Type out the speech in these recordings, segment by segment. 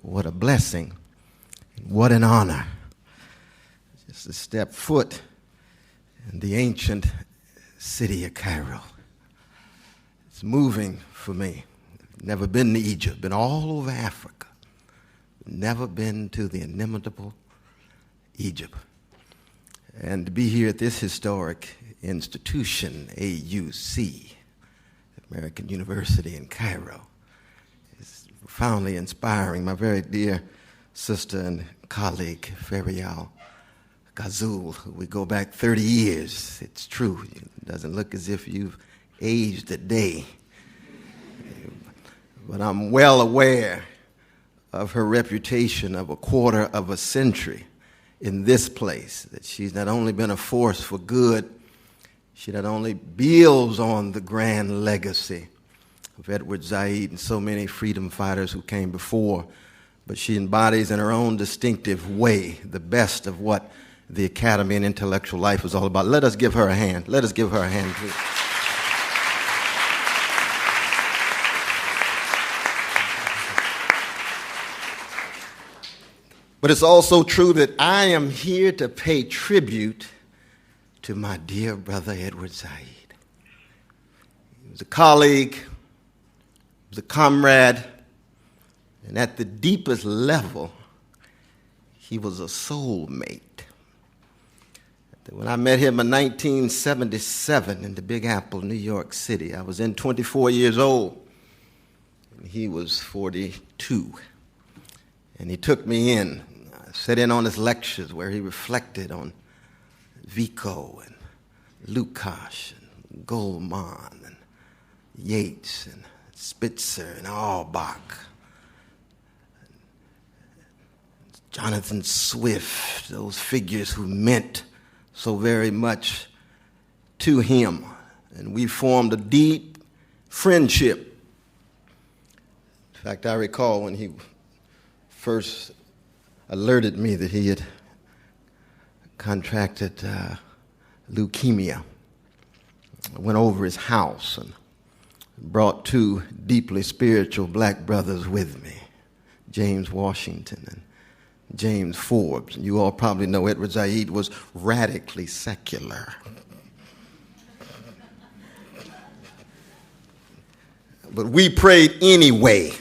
What a blessing. What an honor. Just to step foot in the ancient city of Cairo. It's moving for me. Never been to Egypt, been all over Africa. Never been to the inimitable Egypt. And to be here at this historic institution, AUC, American University in Cairo, is profoundly inspiring. My very dear sister and colleague, Ferial Ghazul, who we go back 30 years. It's true. It doesn't look as if you've aged a day. But I'm well aware of her reputation of a quarter of a century in this place, that she's not only been a force for good, she not only builds on the grand legacy of Edward Said and so many freedom fighters who came before, but she embodies in her own distinctive way the best of what the academy and intellectual life was all about. Let us give her a hand. Let us give her a hand, please. But it's also true that I am here to pay tribute to my dear brother Edward Said. He was a colleague, he was a comrade, and at the deepest level, he was a soulmate. When I met him in 1977 in the Big Apple, New York City, I was 24 years old, and he was 42. And he took me in. I sat in on his lectures where he reflected on Vico and Lukács and Goldman and Yeats and Spitzer and Auerbach, and Jonathan Swift, those figures who meant so very much to him. And we formed a deep friendship. In fact, I recall when he first alerted me that he had contracted leukemia. I went over his house and brought two deeply spiritual black brothers with me, James Washington and James Forbes. And you all probably know Edward Said was radically secular. But we prayed anyway.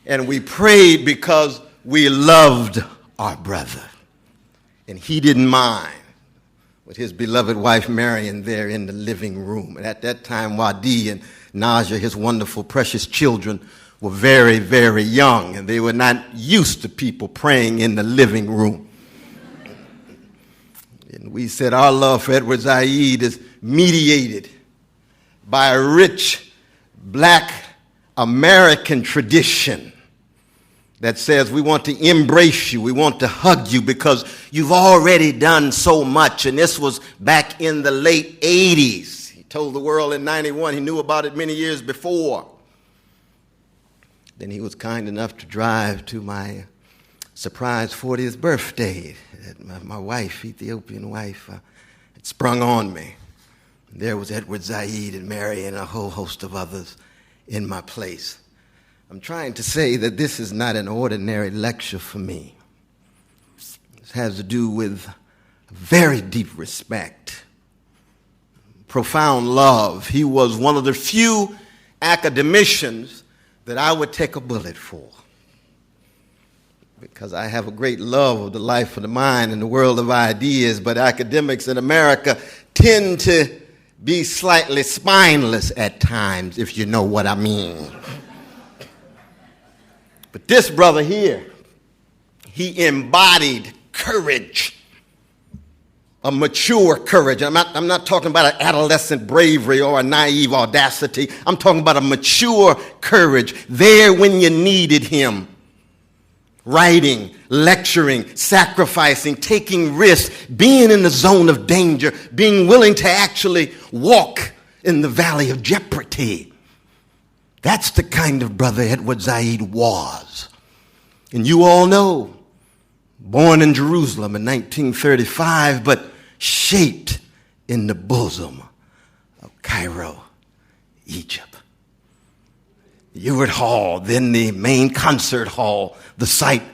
And we prayed because we loved our brother. And he didn't mind with his beloved wife Marion there in the living room. And at that time, Wadi and Naja, his wonderful, precious children, were very, very young. And they were not used to people praying in the living room. And we said our love for Edward Said is mediated by a rich black American tradition that says we want to embrace you, we want to hug you because you've already done so much. And this was back in the late 80s. He told the world in 91, he knew about it many years before. Then he was kind enough to drive to my surprise 40th birthday that my wife, Ethiopian wife, had sprung on me. And there was Edward Said and Mary and a whole host of others in my place. I'm trying to say that this is not an ordinary lecture for me. This has to do with very deep respect, profound love. He was one of the few academicians that I would take a bullet for, because I have a great love of the life of the mind and the world of ideas, but academics in America tend to be slightly spineless at times, if you know what I mean. But this brother here, he embodied courage, a mature courage. I'm not talking about an adolescent bravery or a naive audacity. I'm talking about a mature courage, there when you needed him. Writing, lecturing, sacrificing, taking risks, being in the zone of danger, being willing to actually walk in the valley of jeopardy. That's the kind of brother Edward Said was. And you all know, born in Jerusalem in 1935, but shaped in the bosom of Cairo, Egypt. Ewart Hall, then the main concert hall, the site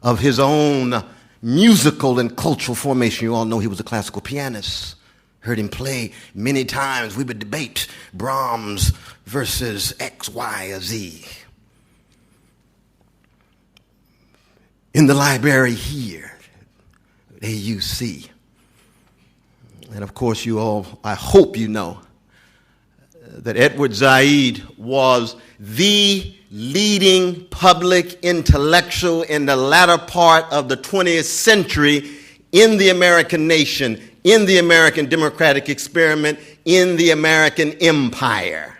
of his own musical and cultural formation. You all know he was a classical pianist. Heard him play many times. We would debate Brahms versus X, Y, or Z. In the library here at AUC. And of course, you all, I hope you know, that Edward Said was the leading public intellectual in the latter part of the 20th century in the American nation, in the American democratic experiment, in the American empire.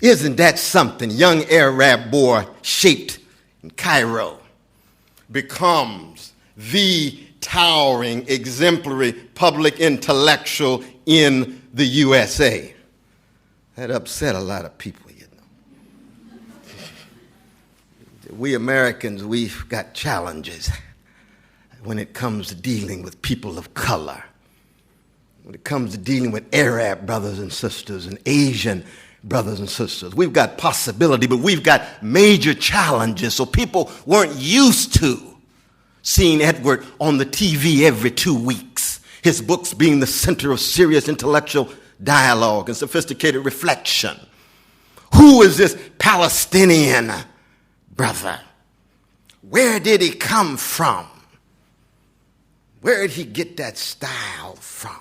Isn't that something? Young Arab boy shaped in Cairo becomes the towering, exemplary public intellectual in the USA. That upset a lot of people, you know. We Americans, we've got challenges when it comes to dealing with people of color, when it comes to dealing with Arab brothers and sisters and Asian brothers and sisters. We've got possibility, but we've got major challenges. So people weren't used to seeing Edward on the TV every 2 weeks, his books being the center of serious intellectual dialogue and sophisticated reflection. Who is this Palestinian brother? Where did he come from? Where did he get that style from?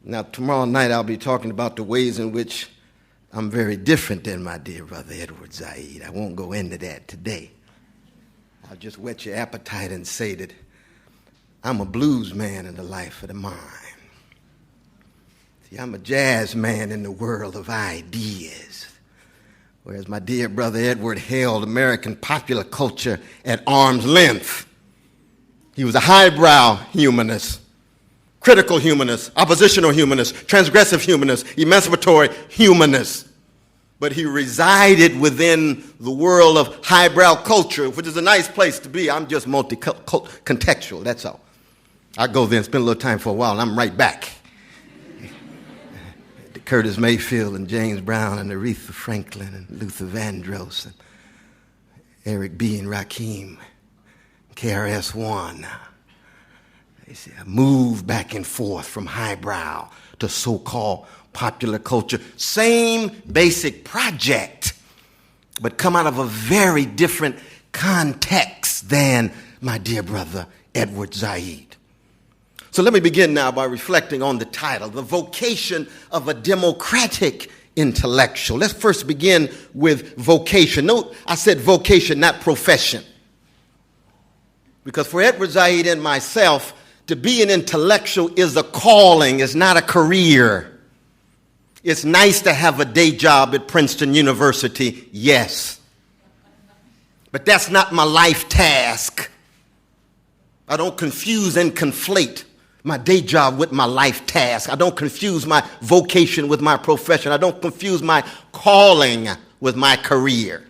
Now, tomorrow night I'll be talking about the ways in which I'm very different than my dear brother Edward Said. I won't go into that today. I'll just whet your appetite and say that I'm a blues man in the life of the mind. See, I'm a jazz man in the world of ideas. Whereas my dear brother Edward held American popular culture at arm's length. He was a highbrow humanist, critical humanist, oppositional humanist, transgressive humanist, emancipatory humanist. But he resided within the world of highbrow culture, which is a nice place to be. I'm just multi-contextual, that's all. I go there and spend a little time for a while, and I'm right back. To Curtis Mayfield and James Brown and Aretha Franklin and Luther Vandross and Eric B. and Rakim, KRS-One. They say I move back and forth from highbrow to so-called popular culture. Same basic project, but come out of a very different context than my dear brother Edward Said. So let me begin now by reflecting on the title, The Vocation of a Democratic Intellectual. Let's first begin with vocation. Note, I said vocation, not profession. Because for Edward Said and myself, to be an intellectual is a calling, it's not a career. It's nice to have a day job at Princeton University, yes. But that's not my life task. I don't confuse and conflate my day job with my life task. I don't confuse my vocation with my profession. I don't confuse my calling with my career.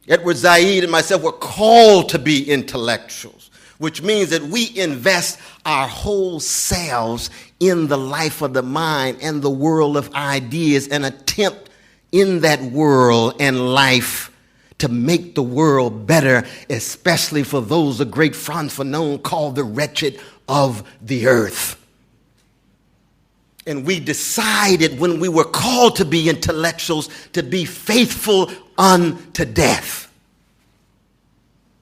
Edward Said and myself were called to be intellectuals, which means that we invest our whole selves in the life of the mind and the world of ideas and attempt in that world and life to make the world better, especially for those the great Franz Fanon called the wretched of the earth. And we decided when we were called to be intellectuals to be faithful unto death.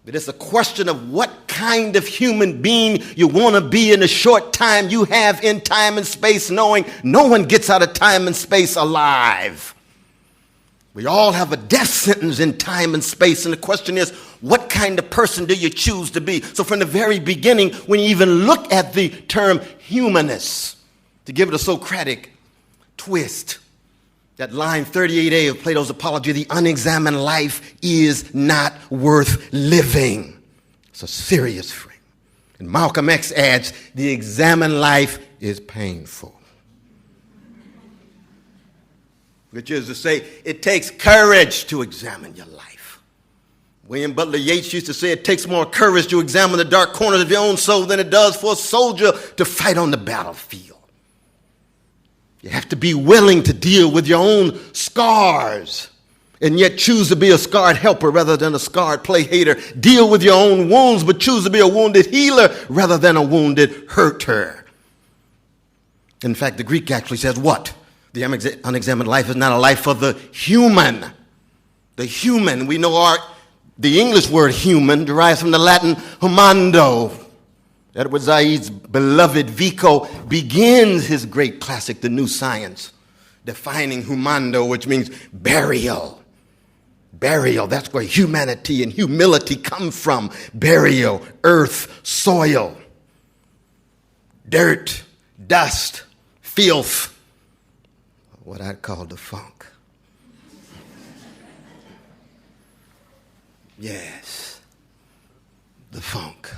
But it's a question of what kind of human being you want to be in the short time you have in time and space, knowing no one gets out of time and space alive. We all have a death sentence in time and space, and the question is, what kind of person do you choose to be? So from the very beginning, when you even look at the term humanist, to give it a Socratic twist, that line 38a of Plato's Apology, the unexamined life is not worth living. It's a serious frame. And Malcolm X adds, the examined life is painful. Which is to say, it takes courage to examine your life. William Butler Yeats used to say it takes more courage to examine the dark corners of your own soul than it does for a soldier to fight on the battlefield. You have to be willing to deal with your own scars and yet choose to be a scarred helper rather than a scarred play hater. Deal with your own wounds, but choose to be a wounded healer rather than a wounded hurter. In fact, the Greek actually says what? The unexamined life is not a life for the human. The human, we know the English word human derives from the Latin humando. Edward Said's beloved Vico begins his great classic, The New Science, defining humando, which means burial. Burial, that's where humanity and humility come from. Burial, earth, soil, dirt, dust, filth, what I'd call the funk. Yes, the funk.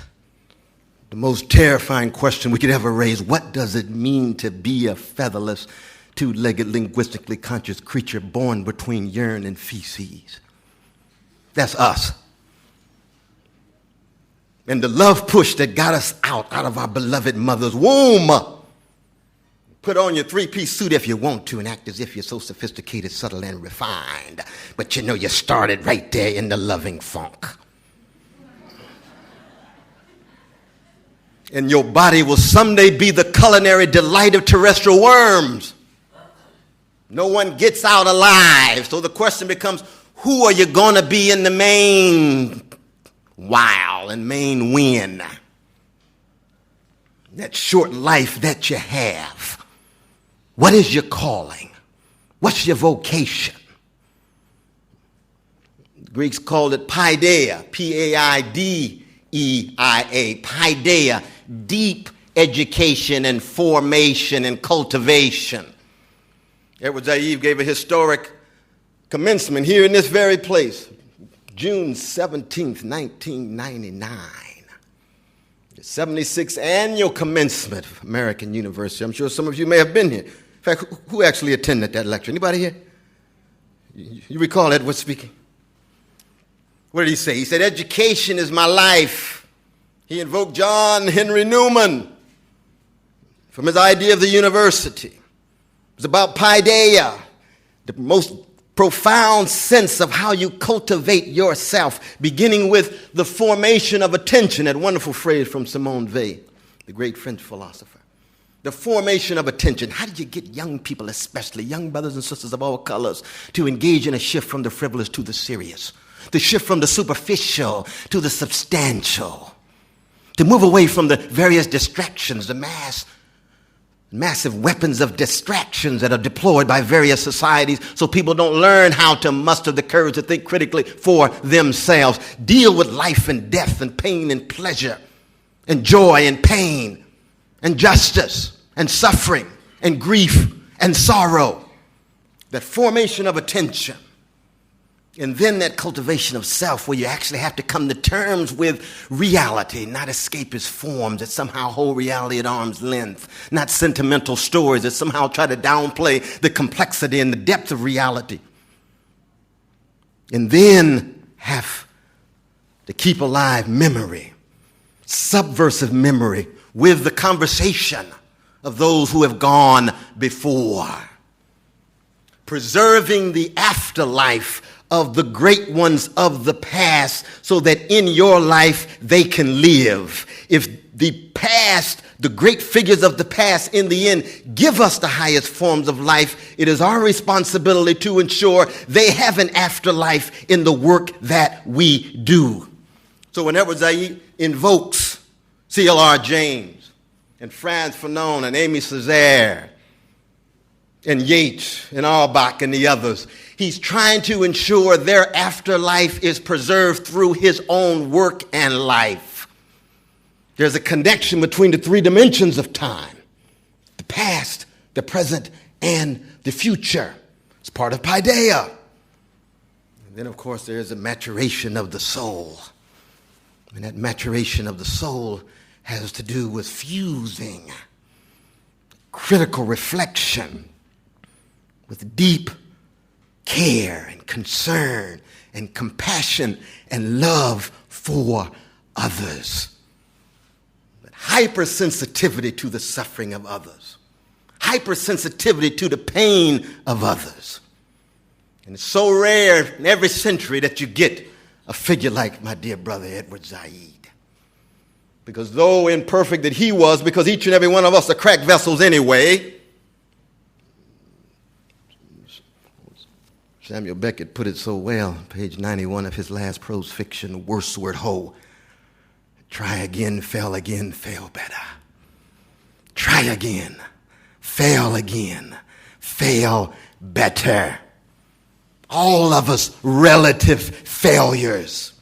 The most terrifying question we could ever raise: what does it mean to be a featherless, two-legged, linguistically conscious creature born between urine and feces? That's us. And the love push that got us out of our beloved mother's womb. Put on your three-piece suit if you want to and act as if you're so sophisticated, subtle, and refined. But you know you started right there in the loving funk. And your body will someday be the culinary delight of terrestrial worms. No one gets out alive. So the question becomes, who are you going to be in the main while and main when? That short life that you have. What is your calling? What's your vocation? The Greeks called it Paideia, P-A-I-D-E-I-A, Paideia, deep education and formation and cultivation. Edward Said gave a historic commencement here in this very place, June 17th, 1999. The 76th annual commencement of American University. I'm sure some of you may have been here. In fact, who actually attended that lecture? Anybody here? You recall Edward speaking? What did he say? He said, education is my life. He invoked John Henry Newman from his idea of the university. It was about Paideia, the most profound sense of how you cultivate yourself, beginning with the formation of attention, that wonderful phrase from Simone Weil, the great French philosopher. The formation of attention. How do you get young people, especially young brothers and sisters of all colors, to engage in a shift from the frivolous to the serious, the shift from the superficial to the substantial, to move away from the various distractions, the massive weapons of distractions that are deployed by various societies, so people don't learn how to muster the courage to think critically for themselves, deal with life and death and pain and pleasure and joy and pain and justice and suffering and grief and sorrow. That formation of attention. And then that cultivation of self, where you actually have to come to terms with reality, not escapist forms that somehow hold reality at arm's length, not sentimental stories that somehow try to downplay the complexity and the depth of reality. And then have to keep alive memory, subversive memory, with the conversation of those who have gone before. Preserving the afterlife of the great ones of the past so that in your life they can live. If the past, the great figures of the past in the end give us the highest forms of life, it is our responsibility to ensure they have an afterlife in the work that we do. So when Edward Said invokes C.L.R. James and Franz Fanon and Aimé Césaire and Yeats and Auerbach and the others, he's trying to ensure their afterlife is preserved through his own work and life. There's a connection between the three dimensions of time: the past, the present, and the future. It's part of Paideia. And then, of course, there's a maturation of the soul. And that maturation of the soul has to do with fusing critical reflection with deep care and concern and compassion and love for others. But hypersensitivity to the suffering of others. hypersensitivity to the pain of others. And it's so rare in every century that you get a figure like my dear brother Edward Said. Because though imperfect that he was, because each and every one of us are cracked vessels anyway, Samuel Beckett put it so well, page 91 of his last prose fiction, Worst Word Ho. Try again, fail better. Try again, fail better. All of us relative failures.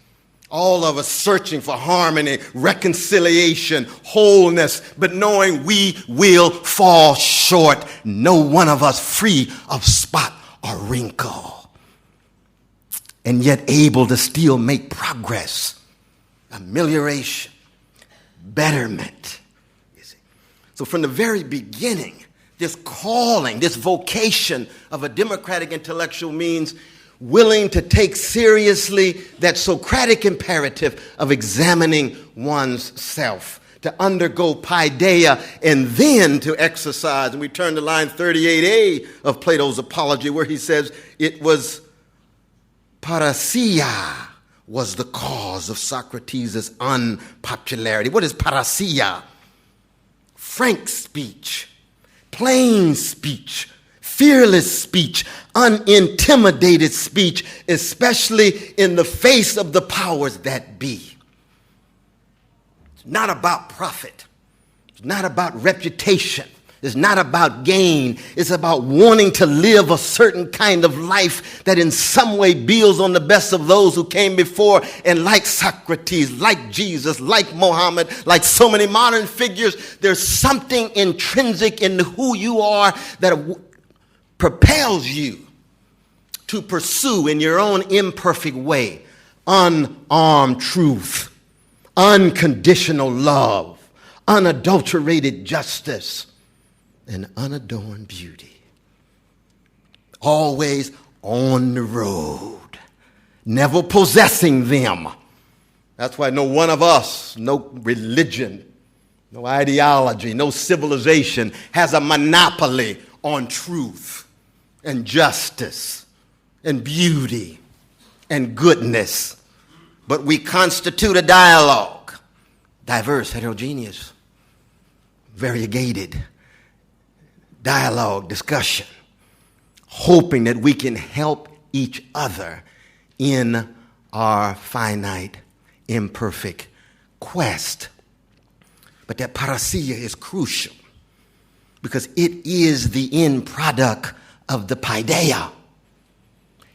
All of us searching for harmony, reconciliation, wholeness, but knowing we will fall short. No one of us free of spot or wrinkle. And yet able to still make progress, amelioration, betterment. You see. So from the very beginning, this calling, this vocation of a democratic intellectual means willing to take seriously that Socratic imperative of examining one's self, to undergo Paideia, and then to exercise. And we turn to line 38a of Plato's Apology, where he says it was Parrhesia was the cause of Socrates' unpopularity. What is parrhesia? Frank speech, plain speech, fearless speech, unintimidated speech, especially in the face of the powers that be. It's not about profit. It's not about reputation. It's not about gain. It's about wanting to live a certain kind of life that in some way builds on the best of those who came before. And like Socrates, like Jesus, like Mohammed, like so many modern figures, there's something intrinsic in who you are that propels you to pursue in your own imperfect way unarmed truth, unconditional love, unadulterated justice, and unadorned beauty. Always on the road, never possessing them. That's why no one of us, no religion, no ideology, no civilization has a monopoly on truth and justice and beauty and goodness. But we constitute a dialogue, diverse, heterogeneous, variegated dialogue, discussion, hoping that we can help each other in our finite, imperfect quest. But that parrhesia is crucial because it is the end product of the Paideia.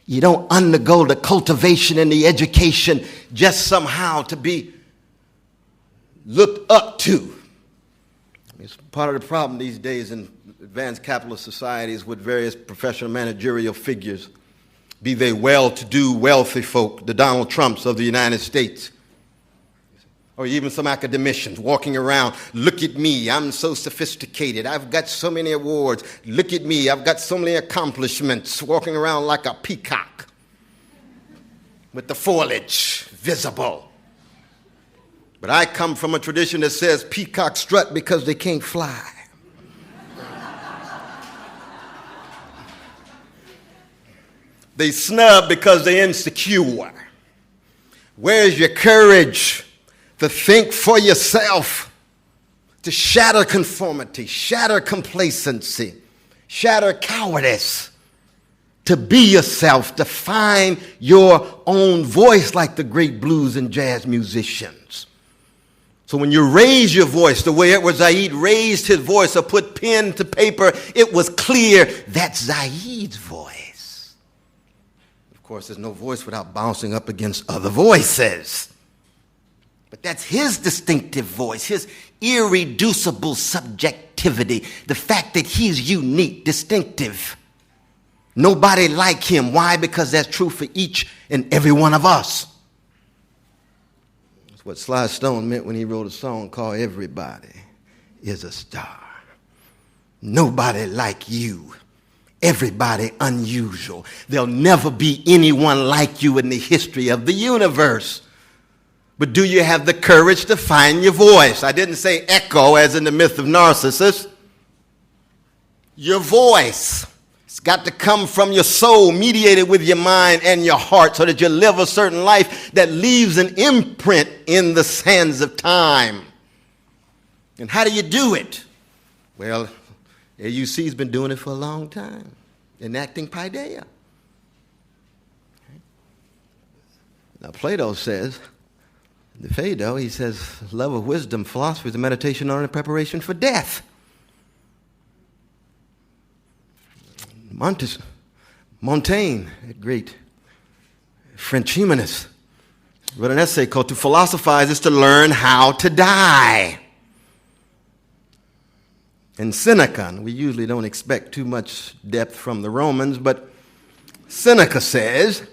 You don't undergo the cultivation and the education just somehow to be looked up to. It's part of the problem these days in advanced capitalist societies with various professional managerial figures, be they well-to-do, wealthy folk, the Donald Trumps of the United States, or even some academicians walking around, look at me, I'm so sophisticated, I've got so many awards, look at me, I've got so many accomplishments, walking around like a peacock with the foliage visible. But I come from a tradition that says peacocks strut because they can't fly. They snub because they're insecure. Where's your courage to think for yourself, to shatter conformity, shatter complacency, shatter cowardice, to be yourself, to find your own voice like the great blues and jazz musicians? So when you raise your voice the way Edward Said raised his voice or put pen to paper, it was clear that's Said's voice. Of course, there's no voice without bouncing up against other voices. But that's his distinctive voice, his irreducible subjectivity, the fact that he's unique, distinctive. Nobody like him. Why? Because that's true for each and every one of us. That's what Sly Stone meant when he wrote a song called Everybody is a Star. Nobody like you. Everybody unusual. There'll never be anyone like you in the history of the universe. But do you have the courage to find your voice? I didn't say echo as in the myth of Narcissus. Your voice. It's got to come from your soul, mediated with your mind and your heart, so that you live a certain life that leaves an imprint in the sands of time. And how do you do it? Well, AUC's been doing it for a long time, enacting Paideia. Now, Plato says, in the Phaedo, he says, love of wisdom, philosophy is a meditation on and preparation for death. Montaigne, a great French humanist, wrote an essay called To Philosophize is to Learn How to Die. And Seneca, and we usually don't expect too much depth from the Romans, but Seneca says,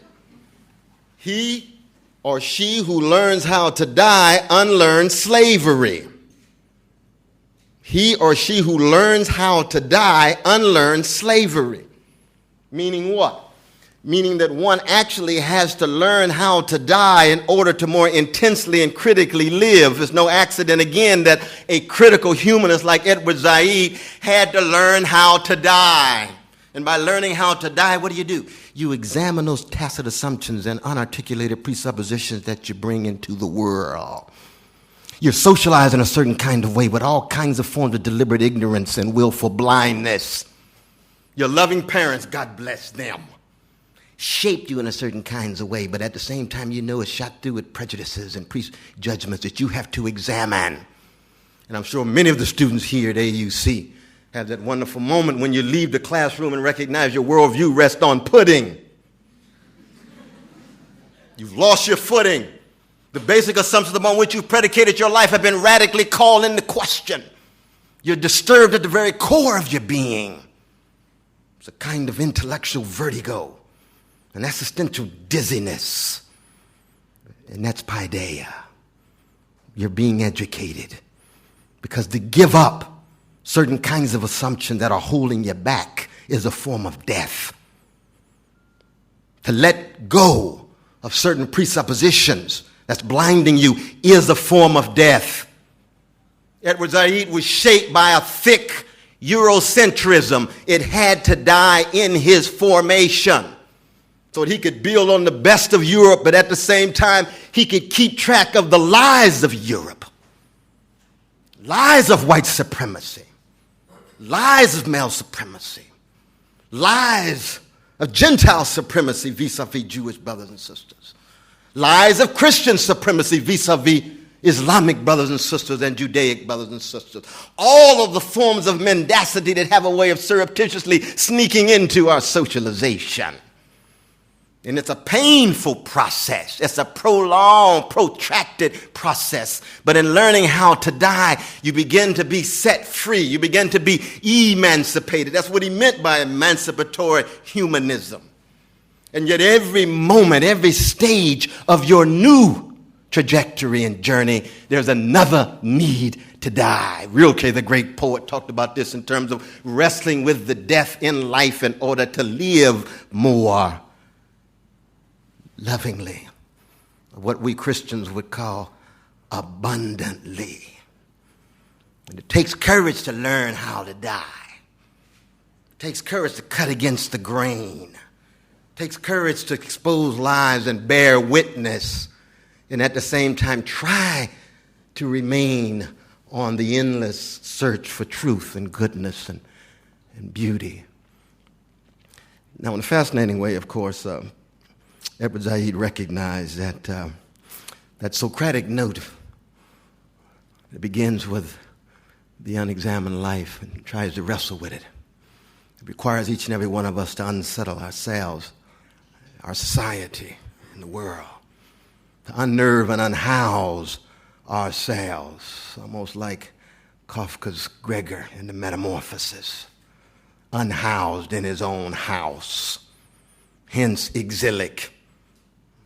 he or she who learns how to die unlearns slavery. He or she who learns how to die unlearns slavery. Meaning what? Meaning that one actually has to learn how to die in order to more intensely and critically live. It's no accident, again, that a critical humanist like Edward Said had to learn how to die. And by learning how to die, what do? You examine those tacit assumptions and unarticulated presuppositions that you bring into the world. You're socialized in a certain kind of way with all kinds of forms of deliberate ignorance and willful blindness. Your loving parents, God bless them, shaped you in a certain kinds of way, but at the same time, you know it's shot through with prejudices and prejudgments that you have to examine. And I'm sure many of the students here at AUC have that wonderful moment when you leave the classroom and recognize your worldview rests on pudding. You've lost your footing. The basic assumptions upon which you've predicated your life have been radically called into question. You're disturbed at the very core of your being. It's a kind of intellectual vertigo, an existential dizziness, and that's Paideia. You're being educated, because to give up certain kinds of assumptions that are holding you back is a form of death. To let go of certain presuppositions that's blinding you is a form of death. Edward Said was shaped by a thick Eurocentrism. It had to die in his formation so that he could build on the best of Europe, but at the same time, he could keep track of the lies of Europe, lies of white supremacy, lies of male supremacy, lies of Gentile supremacy vis-a-vis Jewish brothers and sisters, lies of Christian supremacy vis-a-vis Islamic brothers and sisters and Judaic brothers and sisters. All of the forms of mendacity that have a way of surreptitiously sneaking into our socialization. And it's a painful process. It's a prolonged, protracted process. But in learning how to die, you begin to be set free. You begin to be emancipated. That's what he meant by emancipatory humanism. And yet every moment, every stage of your new trajectory and journey, there's another need to die. Rilke, the great poet, talked about this in terms of wrestling with the death in life in order to live more lovingly, what we Christians would call abundantly. And it takes courage to learn how to die. It takes courage to cut against the grain. It takes courage to expose lies and bear witness, and at the same time try to remain on the endless search for truth and goodness and beauty. Now, in a fascinating way, of course, Edward Said recognized that Socratic note that begins with the unexamined life and tries to wrestle with it. It requires each and every one of us to unsettle ourselves, our society, and the world, to unnerve and unhouse ourselves, almost like Kafka's Gregor in the Metamorphosis, unhoused in his own house, hence exilic,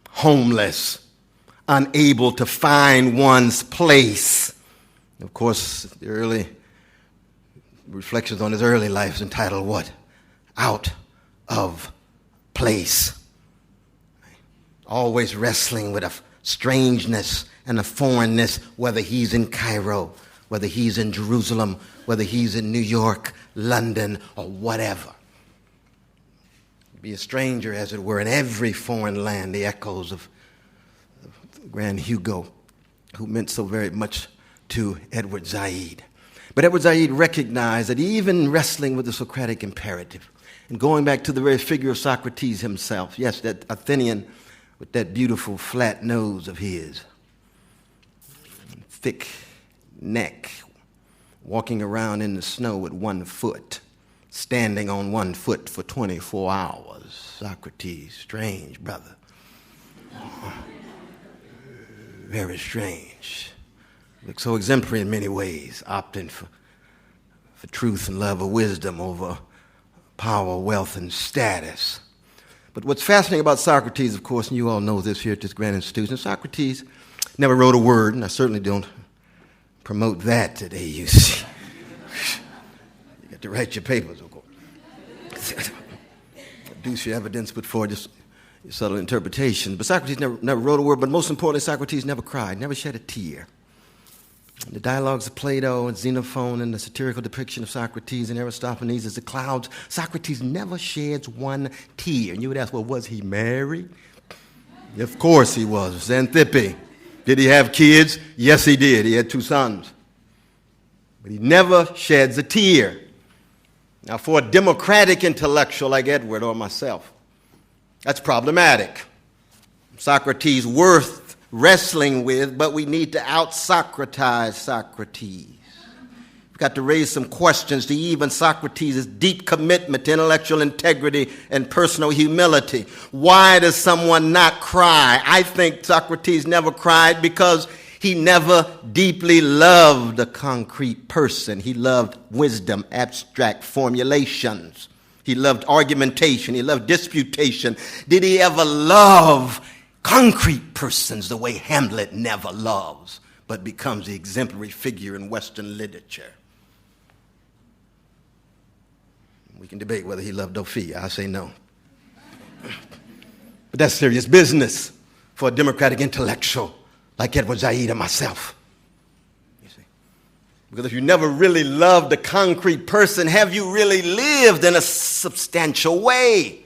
homeless, unable to find one's place. Of course, the early reflections on his early life is entitled what? Out of place. Always wrestling with a strangeness and a foreignness, whether he's in Cairo whether he's in Jerusalem, whether he's in New York, London, or whatever. Be a stranger, as it were, in every foreign land, the echoes of Grand Hugo, who meant so very much to Edward Said. But Edward Said recognized that even wrestling with the Socratic imperative, and going back to the very figure of Socrates himself, yes, that Athenian with that beautiful flat nose of his, thick neck, walking around in the snow with 1 foot, standing on 1 foot for 24 hours. Socrates, strange brother. Very strange. Look so exemplary in many ways, opting for truth and love or wisdom over power, wealth, and status. But what's fascinating about Socrates, of course, and you all know this here at this grand institution, Socrates never wrote a word, and I certainly don't promote that today, you see. You got to write your papers, of course. Produce your evidence, put forward your subtle interpretation. But Socrates never wrote a word, but most importantly, Socrates never cried, never shed a tear. The dialogues of Plato and Xenophon and the satirical depiction of Socrates and Aristophanes as the clouds, Socrates never sheds 1 tear. And you would ask, well, was he married? Of course he was. Xanthippe. Did he have kids? Yes, he did. He had 2 sons. But he never sheds a tear. Now, for a democratic intellectual like Edward or myself, that's problematic. Socrates worth wrestling with, but we need to out-Socratize Socrates. We've got to raise some questions to even Socrates' deep commitment to intellectual integrity and personal humility. Why does someone not cry? I think Socrates never cried because he never deeply loved a concrete person. He loved wisdom, abstract formulations. He loved argumentation. He loved disputation. Did he ever love concrete persons the way Hamlet never loves, but becomes the exemplary figure in Western literature? We can debate whether he loved Ophelia. I say no. But that's serious business for a democratic intellectual like Edward Said or myself. You see? Because if you never really loved a concrete person, have you really lived in a substantial way?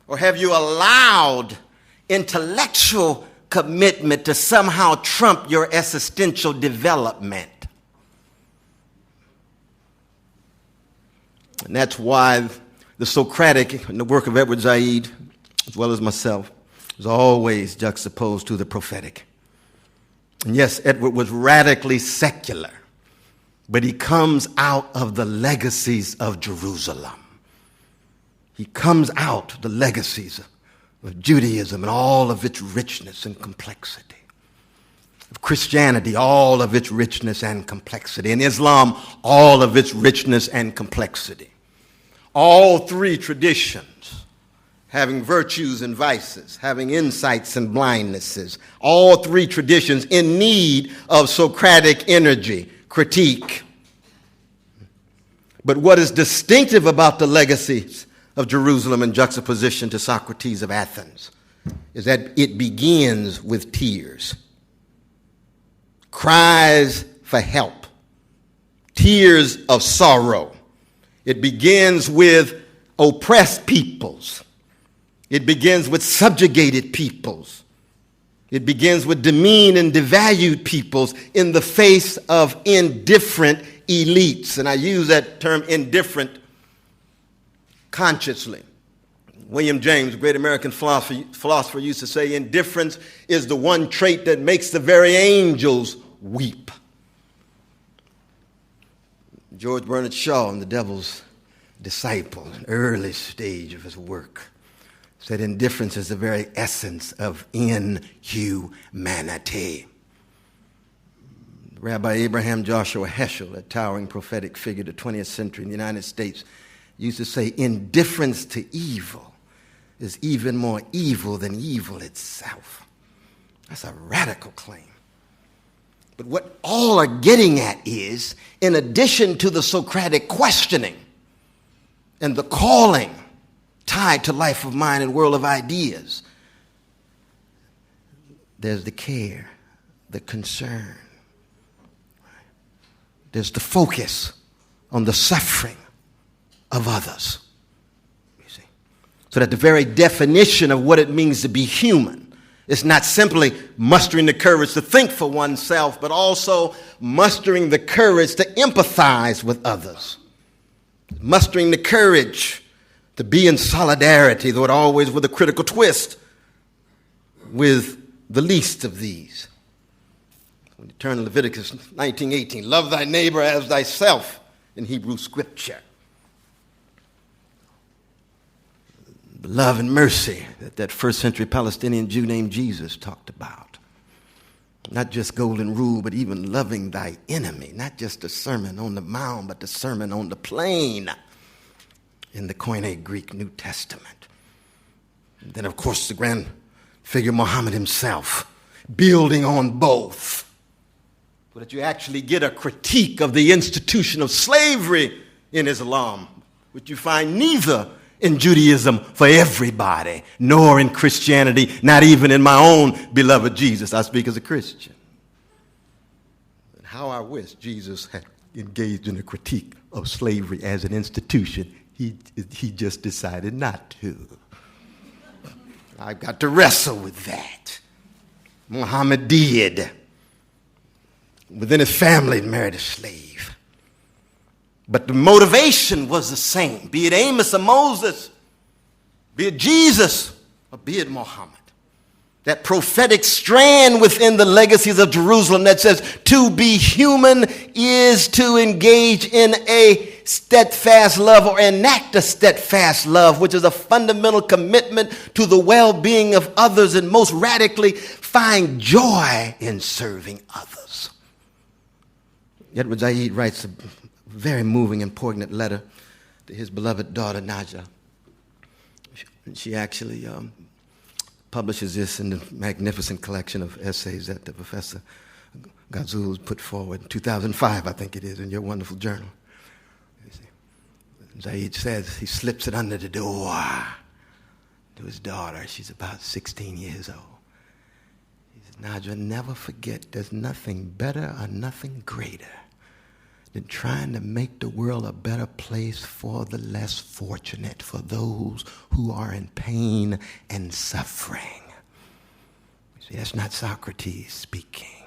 Or have you allowed intellectual commitment to somehow trump your existential development? And that's why the Socratic and the work of Edward Said, as well as myself, is always juxtaposed to the prophetic. And yes, Edward was radically secular, but he comes out of the legacies of Jerusalem. He comes out of the legacies of Judaism and all of its richness and complexity, of Christianity, all of its richness and complexity, and Islam, all of its richness and complexity. All 3 traditions having virtues and vices, having insights and blindnesses, all 3 traditions in need of Socratic energy, critique. But what is distinctive about the legacies of Jerusalem in juxtaposition to Socrates of Athens is that it begins with tears, cries for help, tears of sorrow. It begins with oppressed peoples. It begins with subjugated peoples. It begins with demeaned and devalued peoples in the face of indifferent elites. And I use that term indifferent consciously. William James, a great American philosopher, used to say, indifference is the one trait that makes the very angels weep. George Bernard Shaw, in The Devil's Disciple, an early stage of his work, said indifference is the very essence of inhumanity. Rabbi Abraham Joshua Heschel, a towering prophetic figure of the 20th century in the United States, used to say indifference to evil is even more evil than evil itself. That's a radical claim. But what all are getting at is, in addition to the Socratic questioning and the calling tied to life of mind and world of ideas, there's the care, the concern. there's the focus on the suffering of others. You see? So that the very definition of what it means to be human is not simply mustering the courage to think for oneself, but also mustering the courage to empathize with others. Mustering the courage to be in solidarity, though it always with a critical twist, with the least of these. When you turn to Leviticus 19:18, love thy neighbor as thyself in Hebrew scripture. The love and mercy that first century Palestinian Jew named Jesus talked about. Not just golden rule, but even loving thy enemy. Not just the Sermon on the Mount, but the Sermon on the Plain in the Koine Greek New Testament. And then, of course, the grand figure Muhammad himself, building on both, so that you actually get a critique of the institution of slavery in Islam, which you find neither in Judaism for everybody, nor in Christianity, not even in my own beloved Jesus. I speak as a Christian. And how I wish Jesus had engaged in a critique of slavery as an institution. He just decided not to. I've got to wrestle with that. Muhammad did. Within his family, married a slave. But the motivation was the same, be it Amos or Moses, be it Jesus, or be it Muhammad. That prophetic strand within the legacies of Jerusalem that says to be human is to engage in a steadfast love or enact a steadfast love, which is a fundamental commitment to the well-being of others and most radically find joy in serving others. Edward Said writes a very moving and poignant letter to his beloved daughter, Naja. She actually publishes this in the magnificent collection of essays that the Professor Gazul put forward in 2005, I think it is, in your wonderful journal. Said says he slips it under the door to his daughter. She's about 16 years old. He says, Naja, never forget there's nothing better or nothing greater than trying to make the world a better place for the less fortunate, for those who are in pain and suffering. You see, that's not Socrates speaking.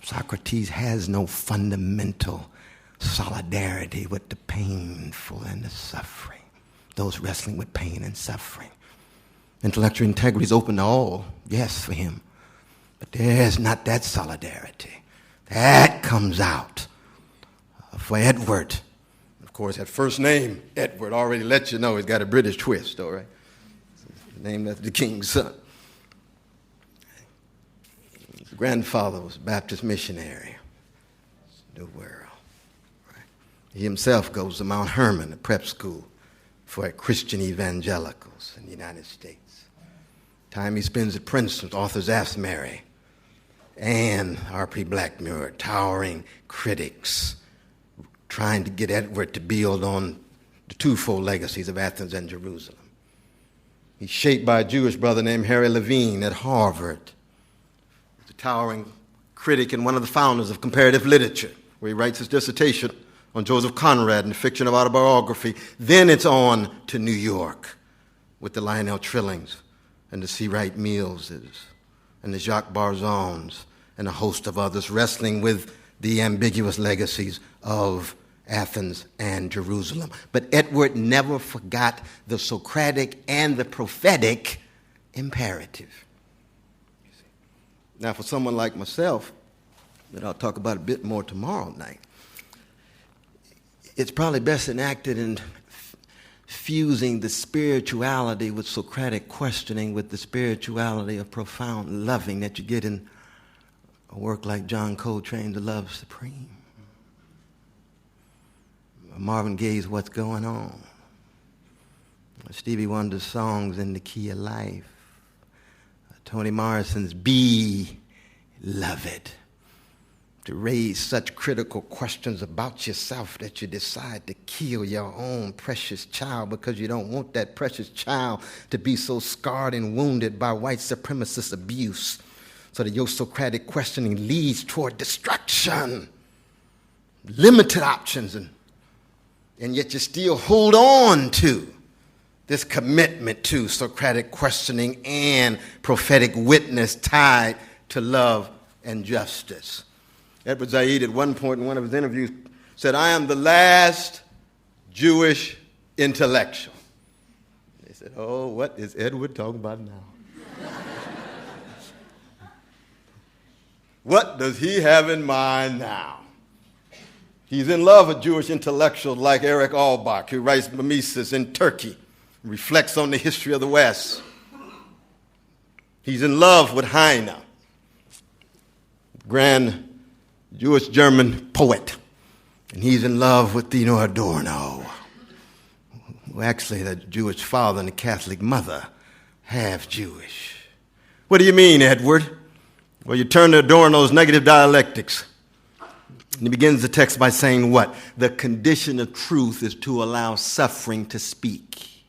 Socrates has no fundamental solidarity with the painful and the suffering, those wrestling with pain and suffering. Intellectual integrity is open to all, yes, for him. But there's not that solidarity. That comes out for Edward. Of course, that first name, Edward, already let you know he's got a British twist, all right? Named after the king's son. His grandfather was a Baptist missionary. The world. Right? He himself goes to Mount Hermon, a prep school for Christian evangelicals in the United States. Time he spends at Princeton, authors ask Mary and R.P. Blackmur, towering critics, trying to get Edward to build on the twofold legacies of Athens and Jerusalem. He's shaped by a Jewish brother named Harry Levine at Harvard. He's a towering critic and one of the founders of comparative literature, where he writes his dissertation on Joseph Conrad and the fiction of autobiography. Then it's on to New York with the Lionel Trillings and the C. Wright Millses and the Jacques Barzons and a host of others, wrestling with the ambiguous legacies of Athens and Jerusalem. But Edward never forgot the Socratic and the prophetic imperative. Now, for someone like myself, that I'll talk about a bit more tomorrow night, it's probably best enacted in fusing the spirituality with Socratic questioning with the spirituality of profound loving that you get in a work like John Coltrane's The Love Supreme. Marvin Gaye's What's Going On. Stevie Wonder's songs In the Key of Life. Toni Morrison's Be Loved. To raise such critical questions about yourself that you decide to kill your own precious child because you don't want that precious child to be so scarred and wounded by white supremacist abuse, so that your Socratic questioning leads toward destruction. limited options, and yet you still hold on to this commitment to Socratic questioning and prophetic witness tied to love and justice. Edward Said at one point in one of his interviews said, "I am the last Jewish intellectual." They said, "Oh, what is Edward talking about now?" What does he have in mind now? He's in love with Jewish intellectuals like Eric Albach, who writes Mimesis in Turkey, reflects on the history of the West. He's in love with Heine, grand Jewish German poet. And he's in love with Adorno, who actually the Jewish father and the Catholic mother, half Jewish. What do you mean, Edward? Well, you turn to Adorno's negative dialectics. And he begins the text by saying what? The condition of truth is to allow suffering to speak.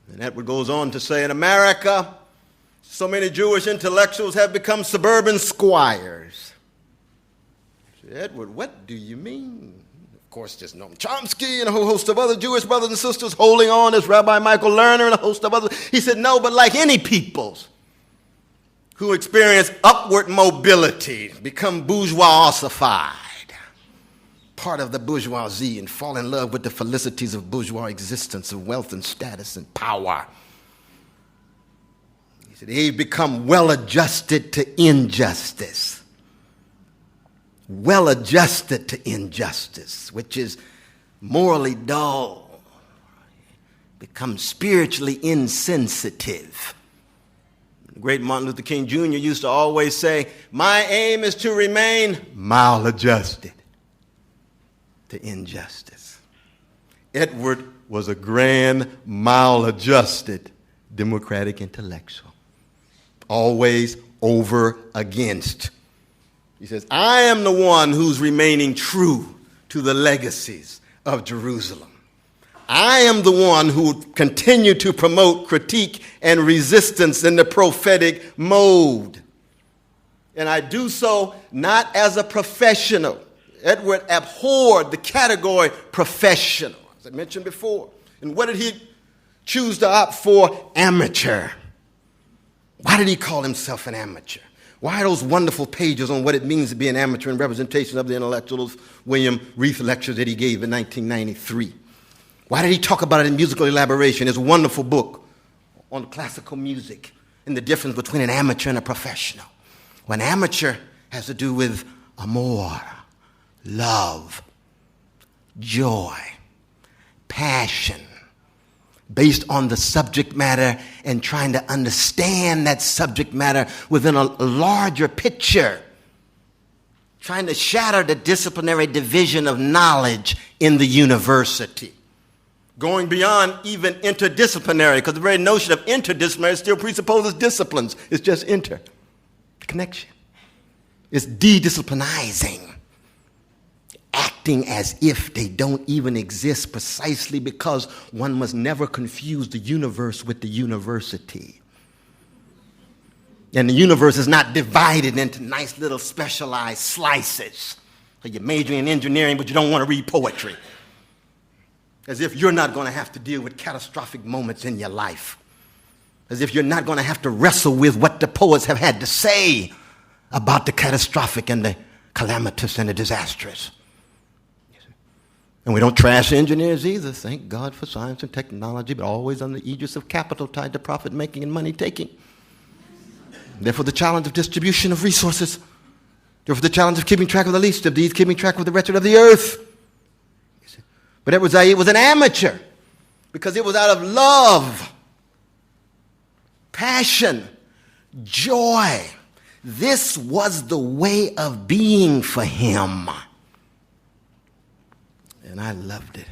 And Edward goes on to say, in America, so many Jewish intellectuals have become suburban squires. I said, Edward, what do you mean? Of course, there's Noam Chomsky and a whole host of other Jewish brothers and sisters holding on. There's Rabbi Michael Lerner and a host of others. He said, no, but like any peoples who experience upward mobility, become bourgeoisified, part of the bourgeoisie, and fall in love with the felicities of bourgeois existence, of wealth and status and power. He said, they've become well-adjusted to injustice. Well-adjusted to injustice, which is morally dull, become spiritually insensitive. The great Martin Luther King Jr. used to always say, my aim is to remain maladjusted to injustice. Edward was a grand, maladjusted democratic intellectual, always over against. He says, I am the one who's remaining true to the legacies of Jerusalem. I am the one who will continue to promote critique and resistance in the prophetic mode. And I do so not as a professional. Edward abhorred the category professional, as I mentioned before. And what did he choose to opt for? Amateur. Why did he call himself an amateur? Why those wonderful pages on what it means to be an amateur in representation of the intellectuals William Reith lectures that he gave in 1993? Why did he talk about it in musical elaboration? His wonderful book on classical music and the difference between an amateur and a professional. Well, an amateur has to do with amor, love, joy, passion, based on the subject matter and trying to understand that subject matter within a larger picture, trying to shatter the disciplinary division of knowledge in the university. Going beyond even interdisciplinary, because the very notion of interdisciplinary still presupposes disciplines. It's just inter, connection. It's de-disciplinizing, acting as if they don't even exist precisely because one must never confuse the universe with the university. And the universe is not divided into nice little specialized slices. So you're majoring in engineering, but you don't want to read poetry. As if you're not going to have to deal with catastrophic moments in your life. As if you're not going to have to wrestle with what the poets have had to say about the catastrophic and the calamitous and the disastrous. And we don't trash engineers either. Thank God for science and technology, but always under the aegis of capital tied to profit making and money taking. Therefore, the challenge of distribution of resources. Therefore, the challenge of keeping track of the least of these, keeping track of the wretched of the earth. But Edward Said was an amateur because it was out of love, passion, joy. This was the way of being for him. And I loved it.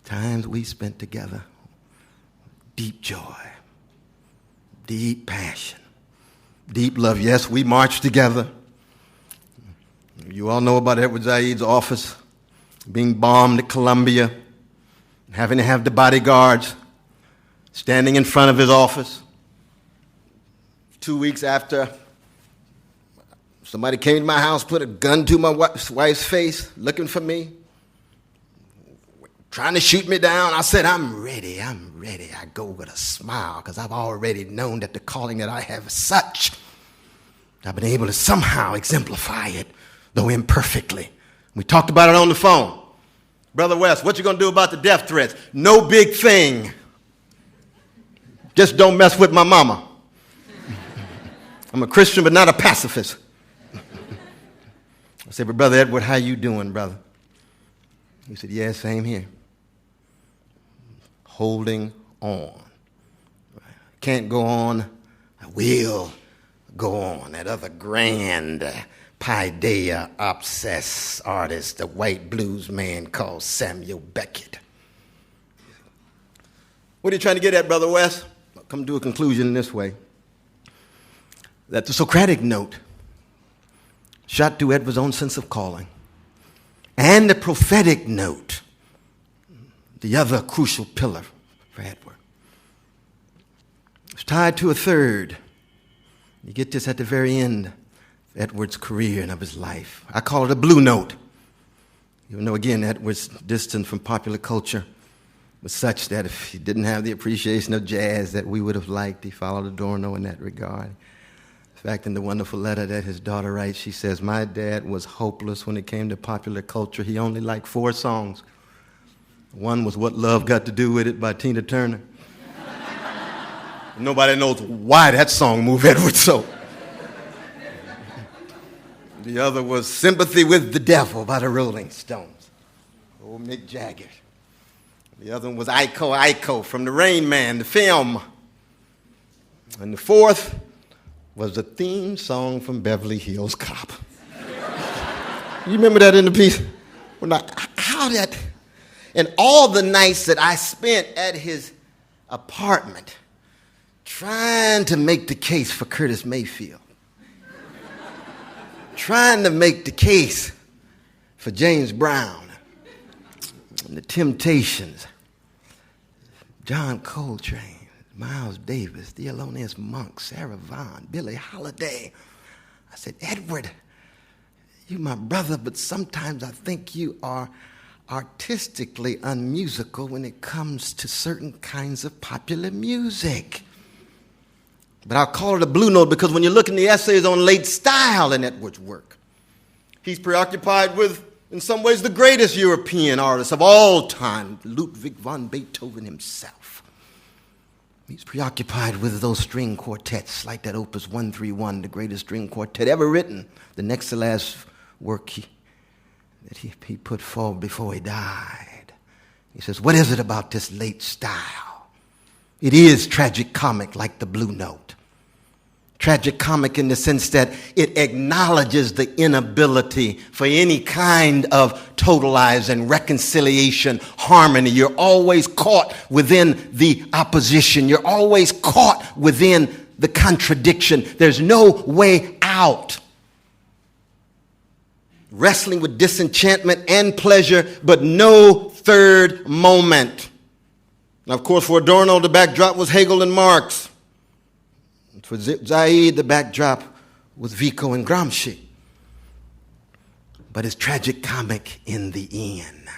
Times we spent together, deep joy, deep passion, deep love. Yes, we marched together. You all know about Edward Said's office being bombed at Columbia, having to have the bodyguards standing in front of his office. 2 weeks after Somebody came to my house, put a gun to my wife's face, looking for me, trying to shoot me down. I said, I'm ready. I go with a smile because I've already known that the calling that I have is such. I've been able to somehow exemplify it, though imperfectly. We talked about it on the phone. Brother West, what you going to do about the death threats? No big thing. Just don't mess with my mama. I'm a Christian, but not a pacifist. I said, but Brother Edward, how you doing, brother? He said, yeah, same here. Holding on. Can't go on. I will go on. That other grand Paideia obsessed artist, the white blues man called Samuel Beckett. What are you trying to get at, Brother West? I'll come to a conclusion in this way. That the Socratic note shot through Edward's own sense of calling, and the prophetic note, the other crucial pillar for Edward, was tied to a third. You get this at the very end of Edward's career and of his life. I call it a blue note. Even though, again, Edward's distance from popular culture was such that if he didn't have the appreciation of jazz that we would have liked, he followed Adorno in that regard. In fact, in the wonderful letter that his daughter writes, she says, my dad was hopeless when it came to popular culture. He only liked 4 songs. One was What Love Got to Do With It by Tina Turner. Nobody knows why that song moved Edward so. The other was Sympathy with the Devil by the Rolling Stones. Old Mick Jagger. The other one was Iko Iko from the Rain Man, the film. And the fourth was the theme song from Beverly Hills Cop. You remember that in the piece? How that? And all the nights that I spent at his apartment trying to make the case for Curtis Mayfield, trying to make the case for James Brown, and the Temptations, John Coltrane, Miles Davis, Thelonious Monk, Sarah Vaughan, Billie Holiday. I said, Edward, you're my brother, but sometimes I think you are artistically unmusical when it comes to certain kinds of popular music. But I'll call it a blue note because when you look in the essays on late style in Edward's work, he's preoccupied with, in some ways, the greatest European artist of all time, Ludwig van Beethoven himself. He's preoccupied with those string quartets, like that Opus 131, the greatest string quartet ever written, the next to last work that he put forward before he died. He says, what is it about this late style? It is tragic-comic like the Blue Note. Tragic-comic in the sense that it acknowledges the inability for any kind of totalizing, reconciliation, harmony. You're always caught within the opposition. You're always caught within the contradiction. There's no way out. Wrestling with disenchantment and pleasure, but no third moment. Now, of course, for Adorno, the backdrop was Hegel and Marx. For Zaid, the backdrop was Vico and Gramsci. But it's tragic-comic in the end.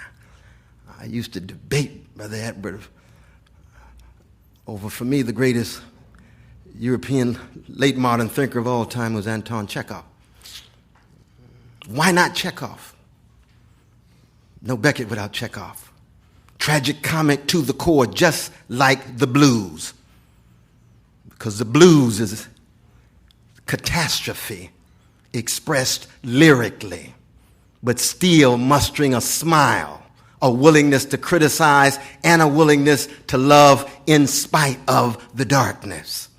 I used to debate Brother Edward over, for me, the greatest European late modern thinker of all time was Anton Chekhov. Why not Chekhov? No Beckett without Chekhov. Tragic-comic to the core, just like the blues. Because the blues is catastrophe expressed lyrically, but still mustering a smile, a willingness to criticize, and a willingness to love in spite of the darkness.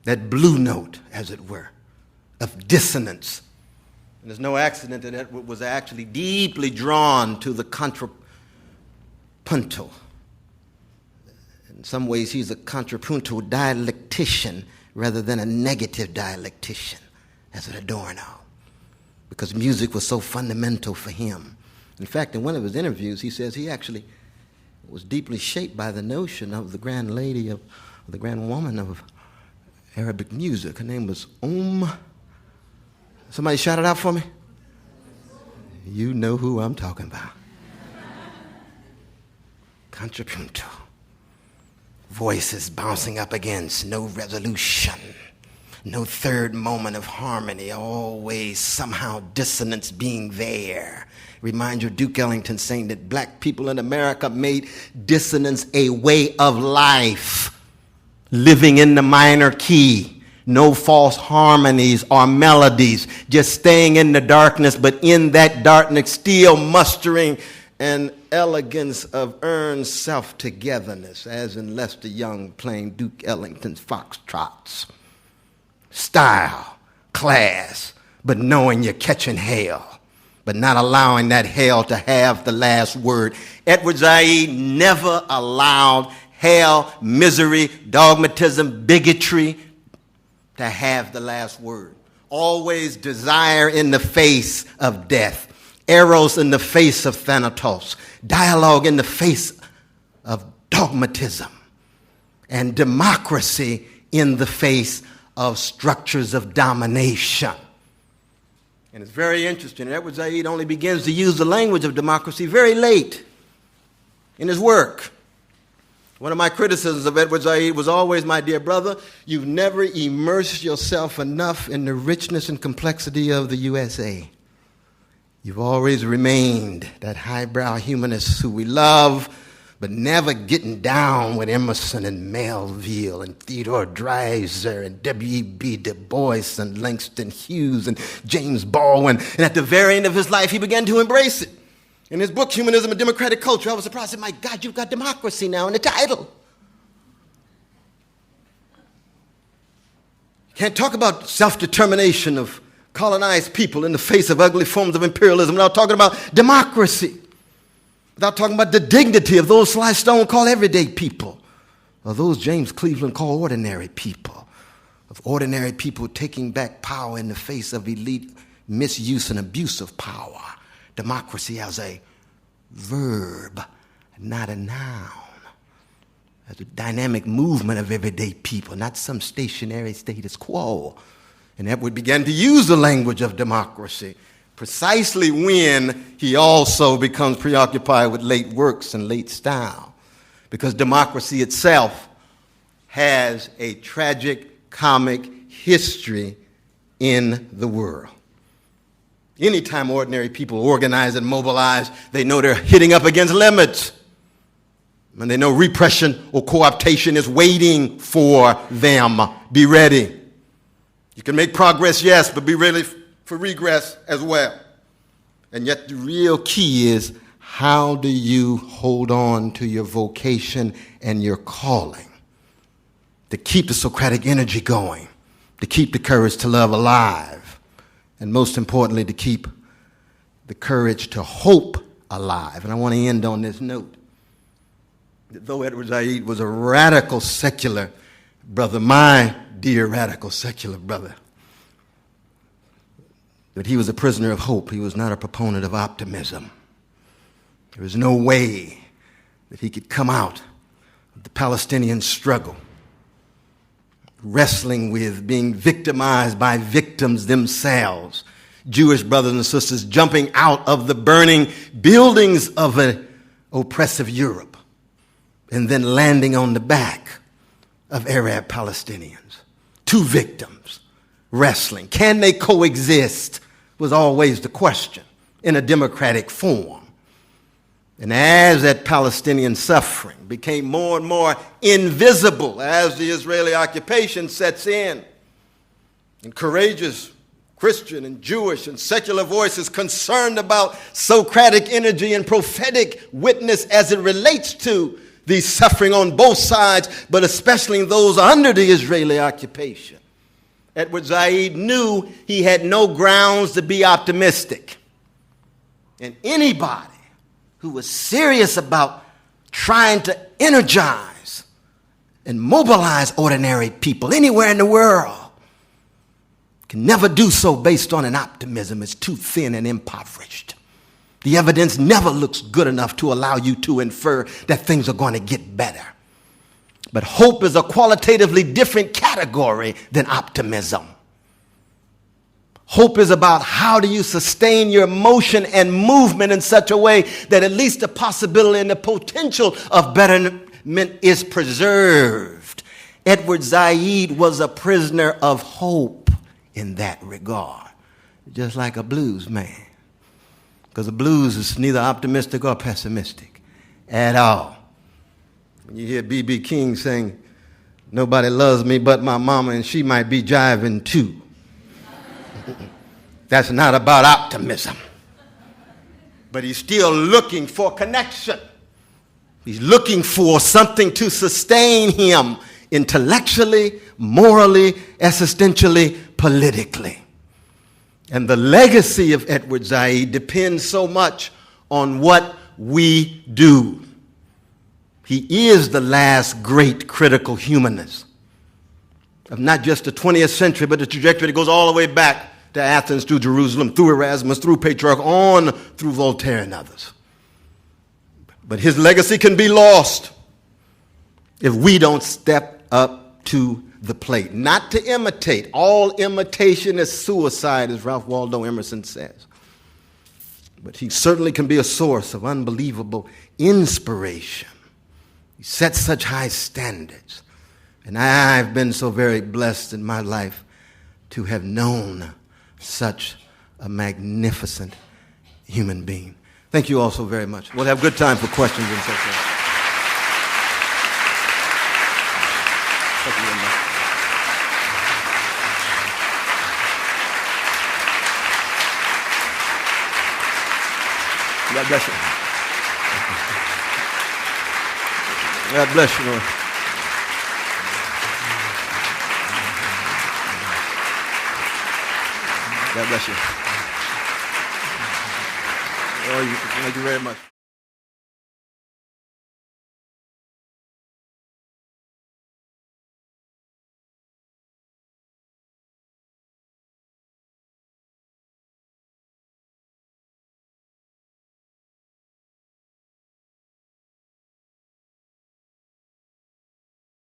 That blue note, as it were, of dissonance. And there's no accident that Edward was actually deeply drawn to the contrapuntal. In some ways, he's a contrapuntal dialectician rather than a negative dialectician, as an Adorno, because music was so fundamental for him. In fact, in one of his interviews, he says he actually was deeply shaped by the notion of the grand lady, of the grand woman of Arabic music. Her name was Somebody shout it out for me. You know who I'm talking about. Contrapunto. Voices bouncing up against, no resolution, no third moment of harmony, always somehow dissonance being there. Remind you of Duke Ellington saying that black people in America made dissonance a way of life, living in the minor key, no false harmonies or melodies, just staying in the darkness, but in that darkness still mustering an elegance of earned self-togetherness, as in Lester Young playing Duke Ellington's foxtrots. Style, class, but knowing you're catching hell, but not allowing that hell to have the last word. Edward Said never allowed hell, misery, dogmatism, bigotry to have the last word. Always desire in the face of death. Eros in the face of Thanatos, dialogue in the face of dogmatism, and democracy in the face of structures of domination. And it's very interesting. Edward Said only begins to use the language of democracy very late in his work. One of my criticisms of Edward Said was always, my dear brother, you've never immersed yourself enough in the richness and complexity of the USA. You've always remained that highbrow humanist who we love, but never getting down with Emerson and Melville and Theodore Dreiser and W.E.B. Du Bois and Langston Hughes and James Baldwin. And at the very end of his life, he began to embrace it. In his book, Humanism and Democratic Culture, I was surprised. I said, my God, you've got democracy now in the title. You can't talk about self-determination of colonized people in the face of ugly forms of imperialism without talking about democracy, without talking about the dignity of those Sly Stone called everyday people, or those James Cleveland called ordinary people, of ordinary people taking back power in the face of elite misuse and abuse of power. Democracy as a verb, not a noun, as a dynamic movement of everyday people, not some stationary status quo. And Edward began to use the language of democracy precisely when he also becomes preoccupied with late works and late style, because democracy itself has a tragic, comic history in the world. Anytime ordinary people organize and mobilize, they know they're hitting up against limits. And they know repression or co-optation is waiting for them. Be ready. You can make progress, yes, but be ready for regress as well. And yet the real key is, how do you hold on to your vocation and your calling to keep the Socratic energy going, to keep the courage to love alive, and most importantly, to keep the courage to hope alive. And I want to end on this note. Though Edward Said was a radical secular brother, my dear radical secular brother, that he was a prisoner of hope. He was not a proponent of optimism. There was no way that he could come out of the Palestinian struggle, wrestling with being victimized by victims themselves, Jewish brothers and sisters jumping out of the burning buildings of an oppressive Europe and then landing on the back of Arab Palestinians. Two victims wrestling. Can they coexist was always the question in a democratic form. And as that Palestinian suffering became more and more invisible as the Israeli occupation sets in, and courageous Christian and Jewish and secular voices concerned about Socratic energy and prophetic witness as it relates to the suffering on both sides, but especially those under the Israeli occupation. Edward Said knew he had no grounds to be optimistic. And anybody who was serious about trying to energize and mobilize ordinary people anywhere in the world can never do so based on an optimism. It's too thin and impoverished. The evidence never looks good enough to allow you to infer that things are going to get better. But hope is a qualitatively different category than optimism. Hope is about how do you sustain your motion and movement in such a way that at least the possibility and the potential of betterment is preserved. Edward Said was a prisoner of hope in that regard, just like a blues man. Because the blues is neither optimistic or pessimistic at all. When you hear B.B. King saying, nobody loves me but my mama and she might be jiving too. That's not about optimism. But he's still looking for connection. He's looking for something to sustain him intellectually, morally, existentially, politically. And the legacy of Edward Said depends so much on what we do. He is the last great critical humanist of not just the 20th century, but the trajectory that goes all the way back to Athens, through Jerusalem, through Erasmus, through Petrarch, on through Voltaire and others. But his legacy can be lost if we don't step up to the plate. Not to imitate. All imitation is suicide, as Ralph Waldo Emerson says. But he certainly can be a source of unbelievable inspiration. He sets such high standards. And I've been so very blessed in my life to have known such a magnificent human being. Thank you all so very much. We'll have good time for questions and so forth. Thank you very much. God bless you. God bless you, Lord. God bless you. Oh, thank you very much.